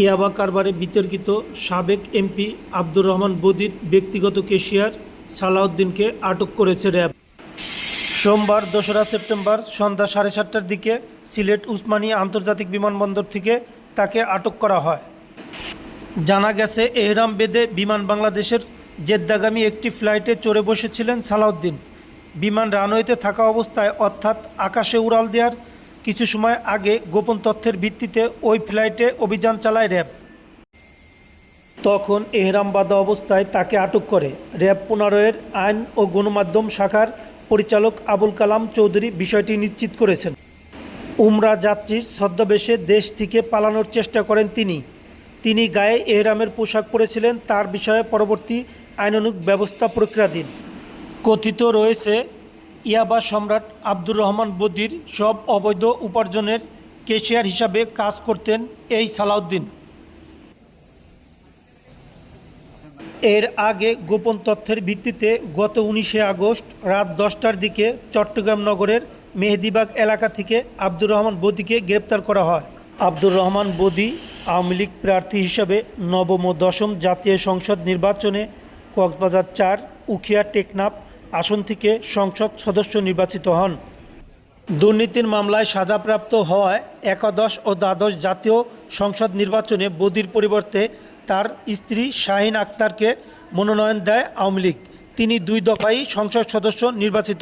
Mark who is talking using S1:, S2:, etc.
S1: ইয়াবা কারবারে বিতর্কিত সাবেক এমপি আব্দুর রহমান বদির ব্যক্তিগত ক্যাশিয়ার সালাউদ্দিনকে আটক করেছে র্যাব। সোমবার ২রা সেপ্টেম্বর সন্ধ্যা ৭:৩০টার দিকে সিলেট উসমানিয়া আন্তর্জাতিক বিমানবন্দর থেকে তাকে আটক করা হয়। জানা গেছে, এহরাম বেঁধে বিমান বাংলাদেশের জেদ্দাগামী একটি ফ্লাইটে চড়ে বসেছিলেন সালাউদ্দিন। বিমান রানওয়েতে থাকা অবস্থায় অর্থাৎ আকাশে উড়াল দেওয়ার কিছু সময় আগে গোপন তথ্যের ভিত্তিতে ওই ফ্লাইটে অভিযান চালায় র্যাব। তখন এহরাম বাঁধা অবস্থায় তাকে আটক করে। র্যাব ১৫-এর আইন ও গণমাধ্যম শাখার পরিচালক আবুল কালাম চৌধুরী বিষয়টি নিশ্চিত করেছেন। উমরা যাত্রীর ছদ্মবেশে দেশ থেকে পালানোর চেষ্টা করেন তিনি গায়ে এহরামের পোশাক পরেছিলেন। তার বিষয়ে পরবর্তী আইনানুগ ব্যবস্থা প্রক্রিয়াধীন। কথিত রয়েছে, ইয়াবা সম্রাট আব্দুর রহমান বদির সব অবৈধ উপার্জনের ক্যাশিয়ার হিসাবে কাজ করতেন এই সালাউদ্দিন। এর আগে গোপন তথ্যের ভিত্তিতে গত ১৯শে আগস্ট রাত ১০টার দিকে চট্টগ্রাম নগরের মেহেদীবাগ এলাকা থেকে আব্দুর রহমান বদিকে গ্রেপ্তার করা হয়। আব্দুর রহমান বদি আওয়ামী লীগ প্রার্থী হিসাবে নবম ও দশম জাতীয় সংসদ নির্বাচনে কক্সবাজার ৪, উখিয়া টেকনাফ আসন থেকে সংসদ সদস্য নির্বাচিত হন। দুর্নীতির মামলায় সাজাপ্রাপ্ত হওয়ায় একাদশ ও দ্বাদশ জাতীয় সংসদ নির্বাচনে বদির পরিবর্তে তার স্ত্রী শাহিন আক্তারকে মনোনয়ন দেয় আওয়ামী লীগ। তিনি ২ দফায় সংসদ সদস্য নির্বাচিত হন।